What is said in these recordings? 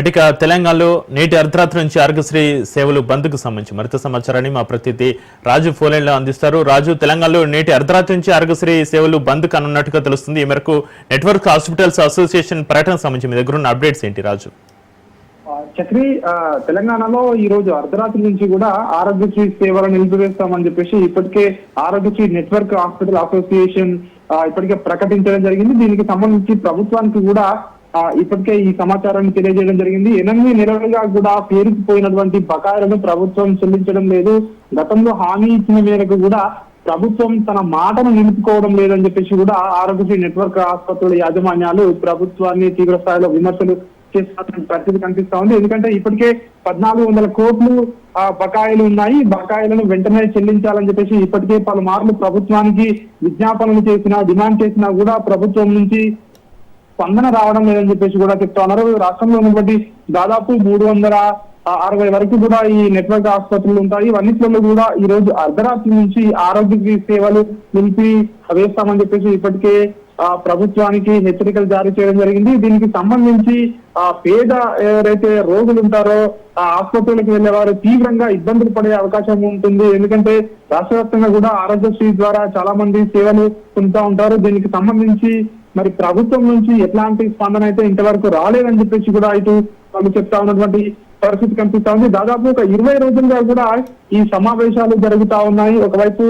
ఇక తెలంగాణలో నేటి అర్ధరాత్రి నుంచి ఆరోగ్యశ్రీ సేవలు బంద్కు సంబంధించి మరింత సమాచారాన్ని మా ప్రతినిధి రాజు ఫోన్లైన్లో అందిస్తారు. రాజు, తెలంగాణలో నేటి అర్ధరాత్రి నుంచి ఆరోగ్యశ్రీ సేవలు బంద్ కానున్నట్టుగా తెలుస్తుంది. ఈ మేరకు నెట్వర్క్ హాస్పిటల్స్ అసోసియేషన్ పర్యటన సంబంధించి మీ దగ్గర ఉన్న అప్డేట్స్ ఏంటి రాజు? చక్రి, తెలంగాణలో ఈ రోజు అర్ధరాత్రి నుంచి కూడా ఆరోగ్యశ్రీ సేవలను నిలిపివేస్తామని చెప్పేసి ఇప్పటికే ఆరోగ్యశ్రీ నెట్వర్క్ హాస్పిటల్ అసోసియేషన్ ఇప్పటికే ప్రకటించడం జరిగింది. దీనికి సంబంధించి ప్రభుత్వానికి కూడా ఇప్పటికే ఈ సమాచారాన్ని తెలియజేయడం జరిగింది. 8 నెలలుగా కూడా పేరుకుపోయినటువంటి బకాయిలను ప్రభుత్వం చెల్లించడం లేదు. గతంలో హామీ ఇచ్చిన మేరకు కూడా ప్రభుత్వం తన మాటను నిలుపుకోవడం లేదని చెప్పేసి కూడా ఆరోగ్యశ్రీ నెట్వర్క్ ఆసుపత్రుల యాజమాన్యాలు ప్రభుత్వాన్ని తీవ్ర స్థాయిలో విమర్శలు చేస్తున్న పరిస్థితి కనిపిస్తా ఉంది. ఎందుకంటే ఇప్పటికే 1400 కోట్లు బకాయిలు ఉన్నాయి. బకాయిలను వెంటనే చెల్లించాలని చెప్పేసి ఇప్పటికే పలుమార్లు ప్రభుత్వానికి విజ్ఞాపనలు చేసినా, డిమాండ్ చేసినా కూడా ప్రభుత్వం నుంచి స్పందన రావడం లేదని చెప్పేసి కూడా చెప్తా ఉన్నారు. రాష్ట్రంలో ఉన్నటువంటి దాదాపు 360 వరకు కూడా ఈ నెట్వర్క్ ఆసుపత్రులు ఉంటాయి. ఇవన్నిట్లో కూడా ఈ రోజు అర్ధరాత్రి నుంచి ఆరోగ్య సేవలు నిలిపి వేస్తామని చెప్పేసి ఇప్పటికే ప్రభుత్వానికి హెచ్చరికలు జారీ చేయడం జరిగింది. దీనికి సంబంధించి పేద ఎవరైతే రోగులు ఉంటారో ఆ ఆసుపత్రులకు వెళ్లే వారు తీవ్రంగా ఇబ్బందులు పడే అవకాశం ఉంటుంది. ఎందుకంటే రాష్ట్ర వ్యాప్తంగా కూడా ఆరోగ్యశ్రీ ద్వారా చాలా మంది సేవలు పొందుతూ ఉంటారు. దీనికి సంబంధించి మరి ప్రభుత్వం నుంచి ఎట్లాంటి స్పందన అయితే ఇంతవరకు రాలేదని చెప్పేసి కూడా ఇటు వాళ్ళు చెప్తా ఉన్నటువంటి పరిస్థితి కనిపిస్తా ఉంది. దాదాపు ఒక 20 రోజులుగా కూడా ఈ సమావేశాలు జరుగుతా ఉన్నాయి. ఒకవైపు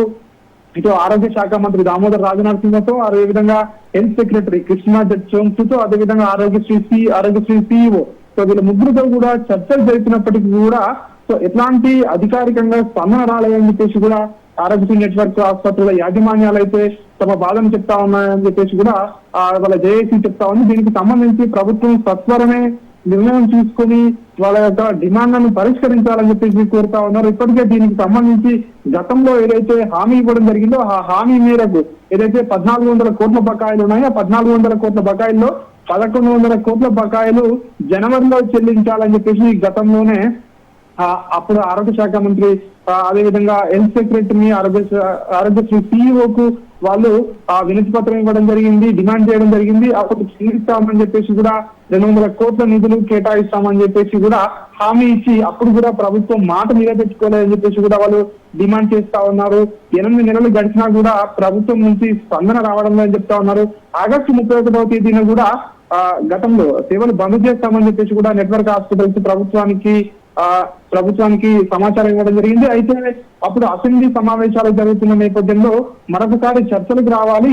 ఇటు ఆరోగ్య శాఖ మంత్రి దామోదర్ రాజనరసింహతో, అదేవిధంగా హెల్త్ సెక్రటరీ కృష్ణా జడ్చోంతో, అదేవిధంగా ఆరోగ్యశ్రీ సిఇఓ వీళ్ళ ముగ్గురుతో కూడా చర్చలు జరిపినప్పటికీ కూడా ఎట్లాంటి అధికారికంగా స్పందన రాలేదని చెప్పేసి కూడా ఆరోగ్యశ్రీ నెట్వర్క్ ఆసుపత్రుల యాజమాన్యాలు అయితే తమ బాధను చెప్తా ఉన్నాయని చెప్పేసి కూడా వాళ్ళ జేఏసీ చెప్తా ఉంది. దీనికి సంబంధించి ప్రభుత్వం సత్వరమే నిర్ణయం తీసుకుని వాళ్ళ యొక్క డిమాండ్లను పరిష్కరించాలని చెప్పేసి కోరుతా ఉన్నారు. ఇప్పటికే దీనికి సంబంధించి గతంలో ఏదైతే హామీ ఇవ్వడం జరిగిందో ఆ హామీ మేరకు ఏదైతే 1400 కోట్ల బకాయిలు ఉన్నాయో ఆ 1400 కోట్ల బకాయిల్లో 1100 కోట్ల బకాయిలు జనవరిలో చెల్లించాలని చెప్పేసి గతంలోనే అప్పుడు ఆరోగ్య శాఖ మంత్రి అదేవిధంగా హెల్త్ సెక్రటరీని ఆరోగ్యశ్రీ సిఇఓకు వాళ్ళు వినతి పత్రం ఇవ్వడం జరిగింది, డిమాండ్ చేయడం జరిగింది. అప్పుడు చెల్లిస్తామని చెప్పేసి కూడా 200 కోట్ల నిధులు కేటాయిస్తామని చెప్పేసి కూడా హామీ ఇచ్చి అప్పుడు కూడా ప్రభుత్వం మాట నిలబెట్టుకోలేదని చెప్పేసి కూడా వాళ్ళు డిమాండ్ చేస్తా ఉన్నారు. 8 నెలలు గడిచినా కూడా ప్రభుత్వం నుంచి స్పందన రావడం లేదని చెప్తా ఉన్నారు. ఆగస్టు 31వ తేదీన కూడా గతంలో సేవలు బంద్ చేస్తామని చెప్పేసి కూడా నెట్వర్క్ హాస్పిటల్స్ ప్రభుత్వానికి సమాచారం ఇవ్వడం జరిగింది. అయితే అప్పుడు అసెంబ్లీ సమావేశాలు జరుగుతున్న నేపథ్యంలో మరొకసారి చర్చలకు రావాలి.